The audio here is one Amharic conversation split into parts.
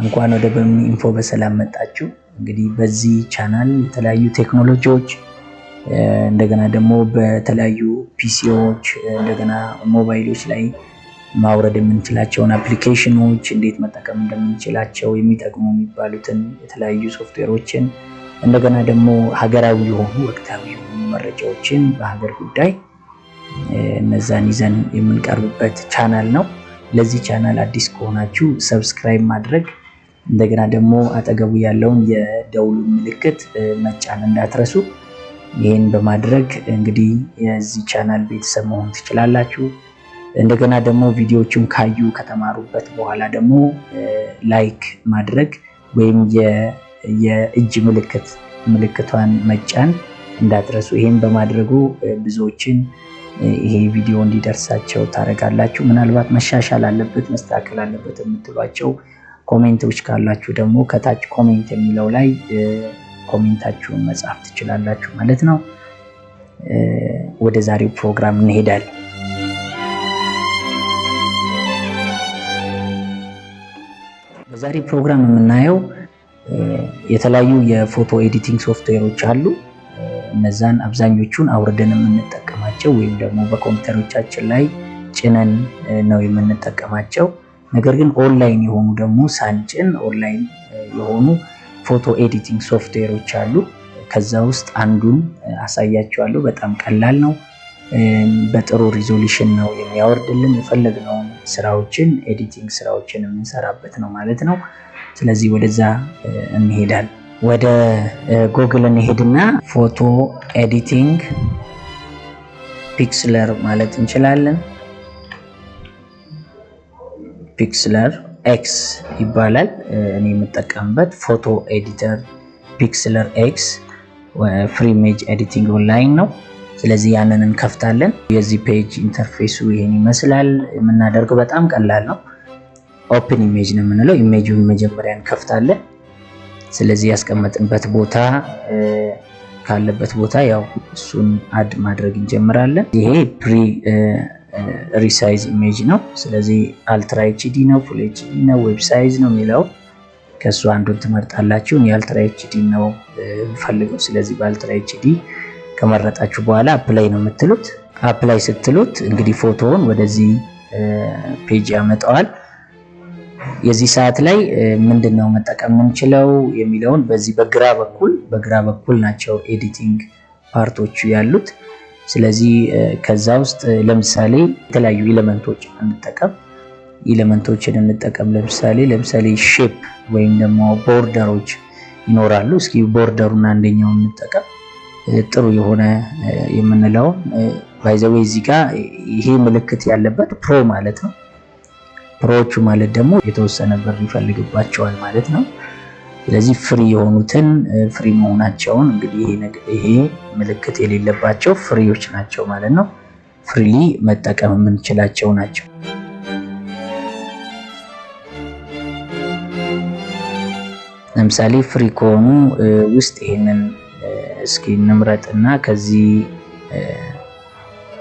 እንኳን ወደ በሚኒ ኢንፎ በሰላም መጣችሁ። እንግዲህ በዚህ ቻናል የተለያዩ ቴክኖሎጂዎች እንደገና ደግሞ በተለያዩ ፒሲዎች እንደገና ሞባይሎች ላይ ማውረድ የምንችላቸውን አፕሊኬሽኖች እንዴት መጠቀም እንደምንችላቸው የሚጠቅሙ የሚባሉትን የተለያዩ ሶፍትዌሮችን እንደገና ደግሞ ሀገራዊ የሆኑ ወቅታዊ የሆኑ መረጃዎችን በሀገር ጉዳይ እነዛን ይዘን የምንቀርብበት ቻናል ነው። ለዚህ ቻናል አዲስ ከሆናችሁ ሰብስክራይብ ማድረግ እንደገና ደግሞ አጠገቡ ያለውን የደውል ምልክት መጫን እንዳትረሱ። ይሄን በማድረግ እንግዲህ የዚህ ቻናል ቤተሰብ መሆን ትችላላችሁ። እንደገና ደግሞ ቪዲዮዎቹን ካዩ ከተማሩበት በኋላ ደግሞ ላይክ ማድረግ ወይም የእጅ ምልክቷን መጫን እንዳትረሱ። ይሄን በማድረጉ ብዙዎችን ይሄ ቪዲዮ እንዲደርሳቸው ታደርጋላችሁ። ምናልባት መሻሻል አለበት መስተካከል አለበት የምትሏቸው ኮሜንቶች ካላችሁ ደግሞ ከታች ኮሜንት የሚለው ላይ ኮሜንታችሁን መጻፍ ትችላላችሁ ማለት ነው። ወደ ዛሬው ፕሮግራም እንሄዳለን። በዛሬ ፕሮግራም የምናየው የተለያዩ የፎቶ ኤዲቲንግ ሶፍትዌሮች አሉ። እነዛን አብዛኞቹን አውርደን የምንጠቀማቸው ወይም ደግሞ በኮምፒውተሮቻችን ላይ ጭነን ነው የምንጠቀማቸው። ነገር ግን ኦንላይን የሆኑ ደግሞ ሳንጭን ኦንላይን የሆኑ ፎቶ ኤዲቲንግ ሶፍትዌሮች አሉ። ከዛ ውስጥ አንዱን አሳያችኋለሁ። በጣም ቀላል ነው። በጥሩ ሪዞሉሽን ነው የሚያወርድልን። የፈለግነውን ስራዎችን ኤዲቲንግ ስራዎችን የምንሰራበት ነው ማለት ነው። ስለዚህ ወደዛ እንሄዳለን። ወደ ጉግል እንሄድና ፎቶ ኤዲቲንግ ፒክስለር ማለት እንችላለን። ፒክስለር ኤክስ ይባላል። እኔ የምጠቀምበት ፎቶ ኤዲተር ፒክስለር ኤክስ ፍሪ ኢሜጅ ኤዲቲንግ ኦንላይን ነው። ስለዚህ ያንን እንከፍታለን። የዚህ ፔጅ ኢንተርፌሱ ይሄን ይመስላል። የምናደርገው በጣም ቀላል ነው። ኦፕን ኢሜጅ ነው የምንለው። ኢሜጁን መጀመሪያ እንከፍታለን። ስለዚህ ያስቀመጥንበት ቦታ ካለበት ቦታ ያው እሱን አድ ማድረግ እንጀምራለን። ይሄ ፕሪ ሪሳይዝ ኢሜጅ ነው። ስለዚህ አልትራ ኤችዲ ነው፣ ፉል ኤችዲ ነው፣ ዌብ ሳይዝ ነው የሚለው ከሱ አንዱን ትመርጣላችሁ። የአልትራ ኤችዲ ነው ፈልገው። ስለዚህ በአልትራ ኤችዲ ከመረጣችሁ በኋላ አፕላይ ነው የምትሉት። አፕላይ ስትሉት እንግዲህ ፎቶውን ወደዚህ ፔጅ ያመጣዋል። የዚህ ሰዓት ላይ ምንድነው መጠቀም የምንችለው የሚለውን በዚህ በግራ በኩል ናቸው ኤዲቲንግ ፓርቶቹ ያሉት። ስለዚህ ከዛ ውስጥ ለምሳሌ የተለያዩ ኤሌመንቶችን እንጠቀም። ለምሳሌ ሼፕ ወይም ደግሞ ቦርደሮች ይኖራሉ። እስኪ ቦርደሩን አንደኛውን እንጠቀም። ጥሩ የሆነ የምንለው ባይ ዘ ዌይ እዚህ ጋር ይሄ ምልክት ያለበት ፕሮ ማለት ነው። ፕሮዎቹ ማለት ደግሞ የተወሰነ ብር ይፈልግባቸዋል ማለት ነው። ስለዚህ ፍሪ የሆኑትን ፍሪ መሆናቸውን እንግዲህ ይሄ ምልክት የሌለባቸው ፍሪዎች ናቸው ማለት ነው። ፍሪሊ መጠቀም የምንችላቸው ናቸው። ለምሳሌ ፍሪ ከሆኑ ውስጥ ይሄንን እስኪ እንምረጥና ከዚህ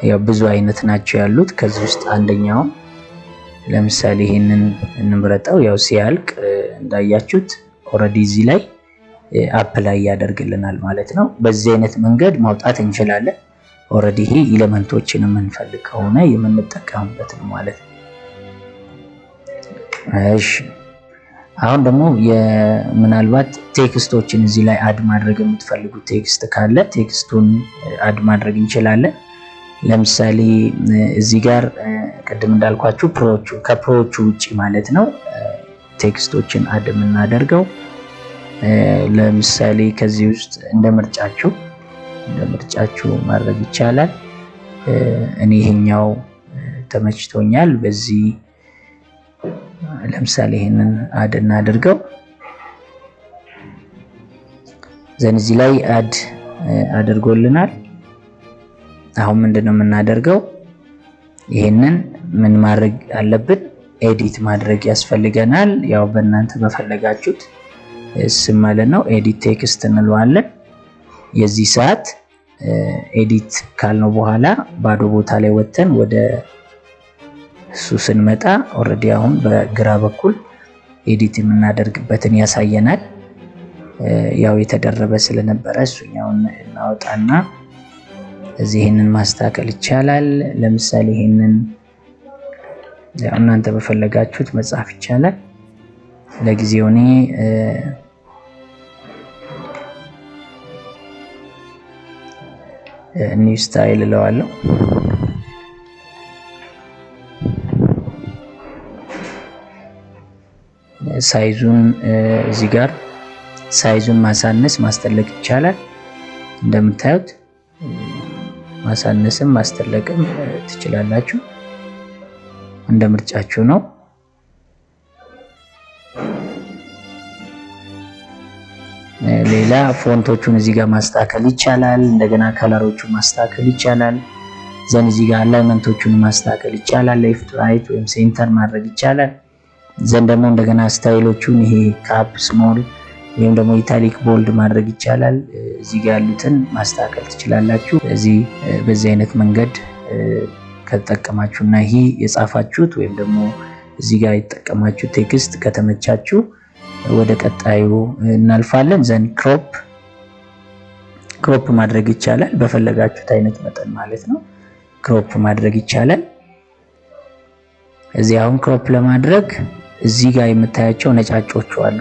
ያው ብዙ አይነት ናቸው ያሉት። ከዚህ ውስጥ አንደኛው ለምሳሌ ይሄንን እንምረጠው። ያው ሲያልቅ እንዳያችሁት ኦሬዲ እዚህ ላይ አፕላይ ያደርግልናል ማለት ነው። በዚህ አይነት መንገድ ማውጣት እንችላለን። ኦሬዲ ይሄ ኤሌመንቶችን የምንፈልግ ከሆነ የምንጠቀምበት ነው ማለት ነው። እሺ አሁን ደግሞ ምናልባት ቴክስቶችን እዚህ ላይ አድ ማድረግ የምትፈልጉት ቴክስት ካለ ቴክስቱን አድ ማድረግ እንችላለን። ለምሳሌ እዚህ ጋር ቅድም እንዳልኳችሁ ከፕሮዎቹ ውጪ ማለት ነው ቴክስቶችን አድ የምናደርገው። ለምሳሌ ከዚህ ውስጥ እንደ ምርጫችሁ ማድረግ ይቻላል። እኔ ይሄኛው ተመችቶኛል። በዚህ ለምሳሌ ይሄንን አድ እናድርገው። እዚህ ላይ አድ አድርጎልናል። አሁን ምንድነው የምናደርገው? ይሄንን ምን ማድረግ አለብን? ኤዲት ማድረግ ያስፈልገናል። ያው በእናንተ በፈለጋችሁት ስም ማለት ነው። ኤዲት ቴክስት እንለዋለን። የዚህ ሰዓት ኤዲት ካልነው በኋላ ባዶ ቦታ ላይ ወተን ወደ እሱ ስንመጣ ኦሬዲ አሁን በግራ በኩል ኤዲት የምናደርግበትን ያሳየናል። ያው የተደረበ ስለነበረ እሱኛውን እናወጣና እዚህ ይሄንን ማስተካከል ይቻላል። ለምሳሌ ይሄንን እናንተ በፈለጋችሁት መጻፍ ይቻላል። ለጊዜው እኔ ኒው ስታይል እለዋለሁ። ሳይዙን እዚህ ጋር ሳይዙን ማሳነስ ማስተለቅ ይቻላል። እንደምታዩት ማሳነስም ማስተለቅም ትችላላችሁ፣ እንደ ምርጫችሁ ነው። ሌላ ፎንቶቹን እዚህ ጋር ማስተካከል ይቻላል። እንደገና ከለሮቹን ማስተካከል ይቻላል። ዘን እዚህ ጋር አላይመንቶቹን ማስተካከል ይቻላል። ሌፍት ራይት ወይም ሴንተር ማድረግ ይቻላል። ዘን ደግሞ እንደገና ስታይሎቹን ይሄ ካፕ ስሞል ወይም ደግሞ ኢታሊክ ቦልድ ማድረግ ይቻላል። እዚህ ጋር ያሉትን ማስተካከል ትችላላችሁ። በዚህ አይነት መንገድ ከተጠቀማችሁና ይሄ የጻፋችሁት ወይም ደግሞ እዚህ ጋር የተጠቀማችሁ ቴክስት ከተመቻችሁ ወደ ቀጣዩ እናልፋለን። ዘን ክሮፕ ማድረግ ይቻላል። በፈለጋችሁት አይነት መጠን ማለት ነው ክሮፕ ማድረግ ይቻላል። እዚህ አሁን ክሮፕ ለማድረግ እዚህ ጋር የምታያቸው ነጫጮቹ አሉ።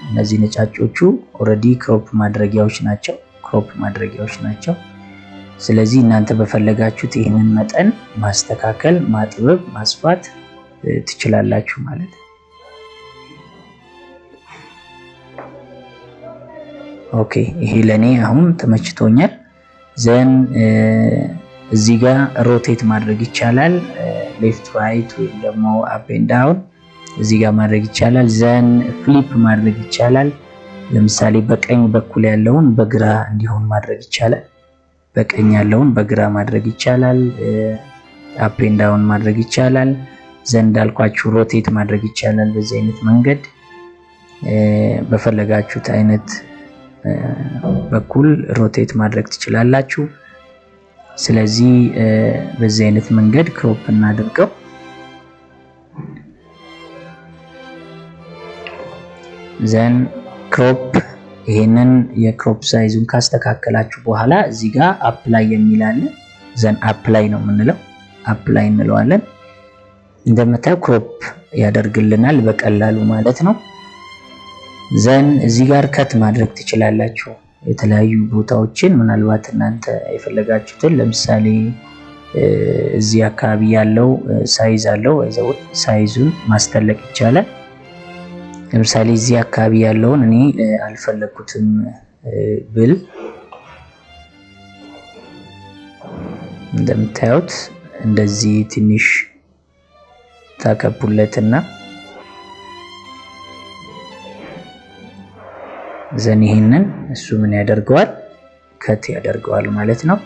እነዚህ ነጫጮቹ ኦልሬዲ ክሮፕ ማድረጊያዎች ናቸው። ስለዚህ እናንተ በፈለጋችሁት ይህንን መጠን ማስተካከል፣ ማጥበብ፣ ማስፋት ትችላላችሁ ማለት ነው። ኦኬ ይሄ ለኔ አሁን ተመችቶኛል። ዘን እዚህ ጋር ሮቴት ማድረግ ይቻላል። ሌፍት ራይት ወይም ደግሞ አፕ ኤንድ ዳውን እዚህ ጋር ማድረግ ይቻላል። ዘን ፍሊፕ ማድረግ ይቻላል። ለምሳሌ በቀኝ በኩል ያለውን በግራ እንዲሆን ማድረግ ይቻላል። በቀኝ ያለውን በግራ ማድረግ ይቻላል። አፕ ኤንድ ዳውን ማድረግ ይቻላል። ዘን እንዳልኳችሁ ሮቴት ማድረግ ይቻላል። በዚህ አይነት መንገድ በፈለጋችሁት አይነት በኩል ሮቴት ማድረግ ትችላላችሁ። ስለዚህ በዚህ አይነት መንገድ ክሮፕ እናድርገው። ዘን ክሮፕ ይሄንን የክሮፕ ሳይዙን ካስተካከላችሁ በኋላ እዚህ ጋር አፕላይ የሚል አለ። ዘን አፕላይ ነው የምንለው፣ አፕላይ እንለዋለን። እንደምታዩ ክሮፕ ያደርግልናል በቀላሉ ማለት ነው። ዘን እዚህ ጋር ከት ማድረግ ትችላላችሁ የተለያዩ ቦታዎችን፣ ምናልባት እናንተ የፈለጋችሁትን። ለምሳሌ እዚህ አካባቢ ያለው ሳይዝ አለው፣ ሳይዙን ማስተለቅ ይቻላል። ለምሳሌ እዚህ አካባቢ ያለውን እኔ አልፈለኩትም ብል እንደምታዩት እንደዚህ ትንሽ ታከቡለትና ዘን ይሄንን እሱ ምን ያደርገዋል? ከት ያደርገዋል ማለት ነው።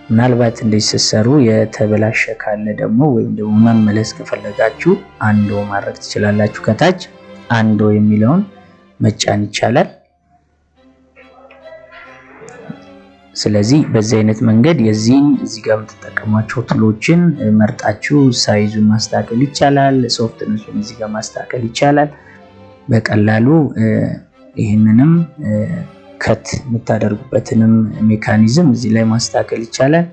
ምናልባት እንደዚህ ስትሰሩ የተበላሸ ካለ ደግሞ ወይም ደግሞ መመለስ ከፈለጋችሁ አንዶ ማድረግ ትችላላችሁ። ከታች አንዶ የሚለውን መጫን ይቻላል። ስለዚህ በዚህ አይነት መንገድ የዚህን እዚህ ጋር የምትጠቀሟቸው ቱሎችን መርጣችሁ ሳይዙን ማስተካከል ይቻላል። ሶፍትነሱን እዚህ ጋር ማስተካከል ይቻላል በቀላሉ። ይህንንም ከት የምታደርጉበትንም ሜካኒዝም እዚህ ላይ ማስተካከል ይቻላል።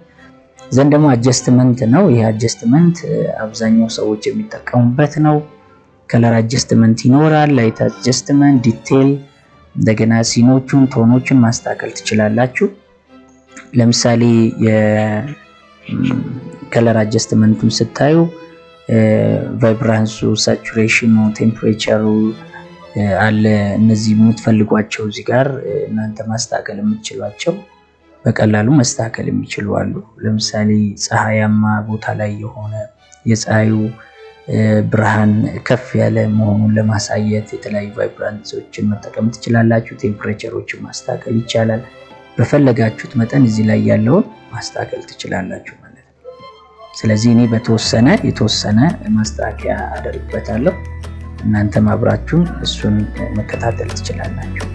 ዘንድ ደግሞ አጀስትመንት ነው። ይሄ አጀስትመንት አብዛኛው ሰዎች የሚጠቀሙበት ነው። ከለር አጀስትመንት ይኖራል፣ ላይት አጀስትመንት፣ ዲቴል፣ እንደገና ሲኖቹን ቶኖችን ማስተካከል ትችላላችሁ። ለምሳሌ የከለር አጀስትመንቱን ስታዩ ቫይብራንሱ፣ ሳቹሬሽኑ፣ ቴምፕሬቸሩ አለ። እነዚህ የምትፈልጓቸው እዚህ ጋር እናንተ ማስተካከል የምትችሏቸው በቀላሉ ማስተካከል የሚችሉ አሉ። ለምሳሌ ፀሐያማ ቦታ ላይ የሆነ የፀሐዩ ብርሃን ከፍ ያለ መሆኑን ለማሳየት የተለያዩ ቫይብራንሶችን መጠቀም ትችላላችሁ። ቴምፕሬቸሮችን ማስተካከል ይቻላል። በፈለጋችሁት መጠን እዚህ ላይ ያለውን ማስተካከል ትችላላችሁ ማለት ነው። ስለዚህ እኔ የተወሰነ ማስተካከያ አደርግበታለሁ። እናንተም አብራችሁን እሱን መከታተል ትችላላችሁ።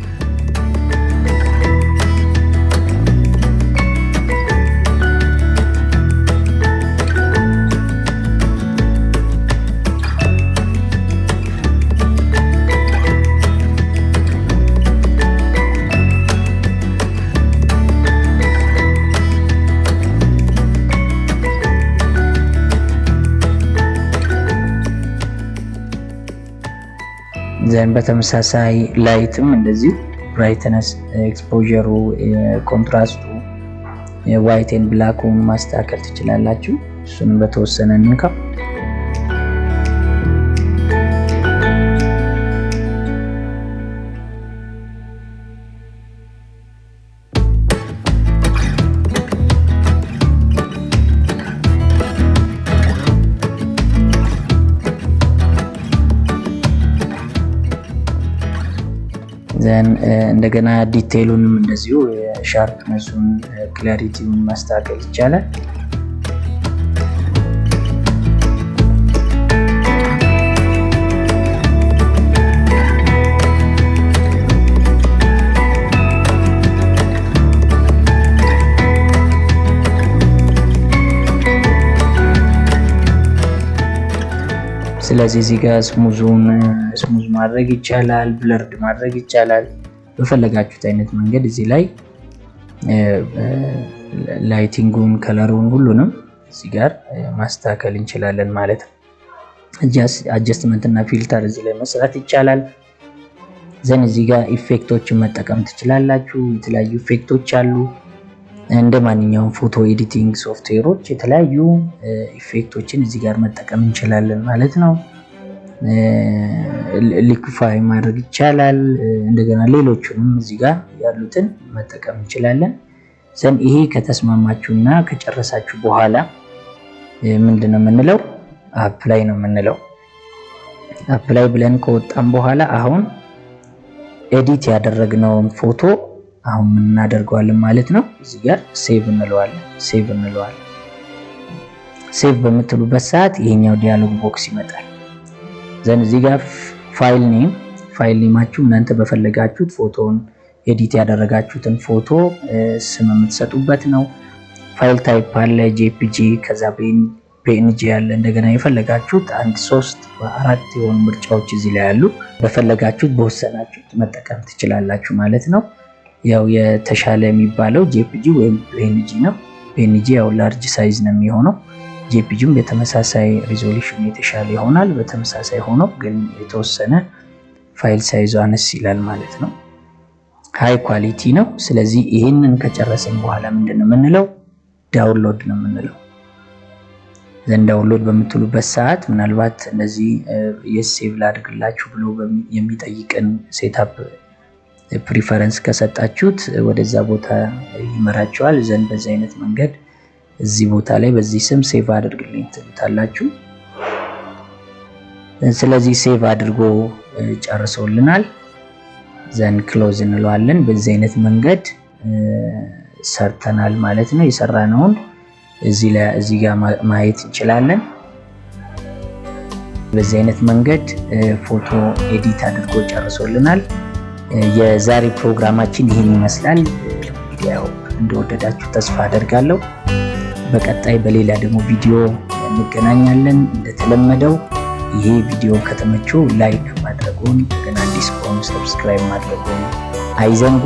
ዘን በተመሳሳይ ላይትም እንደዚህ ብራይትነስ ኤክስፖዠሩ ኮንትራስቱ ዋይት ኤንድ ብላኩን ማስተካከል ትችላላችሁ እሱንም በተወሰነ እንካ ዘን እንደገና ዲቴይሉንም እንደዚሁ ሻርፕነሱን ክላሪቲውን ማስተካከል ይቻላል ስለዚህ እዚህ ጋር ስሙዝ ማድረግ ይቻላል ብለርድ ማድረግ ይቻላል በፈለጋችሁት አይነት መንገድ እዚህ ላይ ላይቲንጉን ከለሩን ሁሉንም እዚህ ጋር ማስተካከል እንችላለን ማለት ነው አጀስትመንት እና ፊልተር እዚህ ላይ መስራት ይቻላል ዘን እዚህ ጋር ኢፌክቶችን መጠቀም ትችላላችሁ የተለያዩ ኢፌክቶች አሉ እንደ ማንኛውም ፎቶ ኤዲቲንግ ሶፍትዌሮች የተለያዩ ኢፌክቶችን እዚህ ጋር መጠቀም እንችላለን ማለት ነው ሊኩፋይ ማድረግ ይቻላል እንደገና ሌሎቹንም እዚህ ጋር ያሉትን መጠቀም እንችላለን ዘን ይሄ ከተስማማችሁና ከጨረሳችሁ በኋላ ምንድነው የምንለው አፕላይ ነው የምንለው አፕላይ ብለን ከወጣን በኋላ አሁን ኤዲት ያደረግነውን ፎቶ አሁን ምን እናደርገዋለን ማለት ነው እዚህ ጋር ሴቭ እንለዋለን ሴቭ በምትሉበት ሰዓት ይሄኛው ዲያሎግ ቦክስ ይመጣል ዘን እዚህ ጋር ፋይል ኔማችሁ እናንተ በፈለጋችሁት ፎቶን ኤዲት ያደረጋችሁትን ፎቶ ስም የምትሰጡበት ነው ፋይል ታይፕ አለ ጄፒጂ ከዛ ፒኤንጂ ያለ እንደገና የፈለጋችሁት 1 3 4 የሆኑ ምርጫዎች እዚህ ላይ ያሉ በፈለጋችሁት በወሰናችሁት መጠቀም ትችላላችሁ ማለት ነው ያው የተሻለ የሚባለው ጄፒጂ ወይም ፒኤንጂ ነው ፒኤንጂ ያው ላርጅ ሳይዝ ነው የሚሆነው ጄፒጂም በተመሳሳይ ሪዞሉሽን የተሻለ ይሆናል በተመሳሳይ ሆኖ ግን የተወሰነ ፋይል ሳይዙ አነስ ይላል ማለት ነው ሃይ ኳሊቲ ነው ስለዚህ ይሄንን ከጨረስን በኋላ ምንድነው የምንለው ዳውንሎድ ነው የምንለው ዘን ዳውንሎድ በምትሉበት ሰዓት ምናልባት እንደዚህ የሴቭ ላድርግላችሁ ብሎ የሚጠይቀን ሴትአፕ ፕሪፈረንስ ከሰጣችሁት ወደዛ ቦታ ይመራችኋል ዘን በዚህ አይነት መንገድ እዚህ ቦታ ላይ በዚህ ስም ሴቭ አድርግልኝ ትሉታላችሁ ስለዚህ ሴቭ አድርጎ ጨርሶልናል ዘን ክሎዝ እንለዋለን በዚህ አይነት መንገድ ሰርተናል ማለት ነው የሰራነውን እዚህ ጋር ማየት እንችላለን በዚህ አይነት መንገድ ፎቶ ኤዲት አድርጎ ጨርሶልናል የዛሬ ፕሮግራማችን ይሄን ይመስላል ያው እንደወደዳችሁ ተስፋ አደርጋለሁ በቀጣይ በሌላ ደግሞ ቪዲዮ እንገናኛለን እንደተለመደው ይሄ ቪዲዮ ከተመቸው ላይክ ማድረጉን እንደገና ዲስኮን ሰብስክራይብ ማድረጉን አይዘንጉ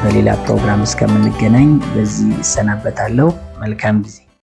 በሌላ ፕሮግራም እስከምንገናኝ በዚህ እሰናበታለሁ መልካም ጊዜ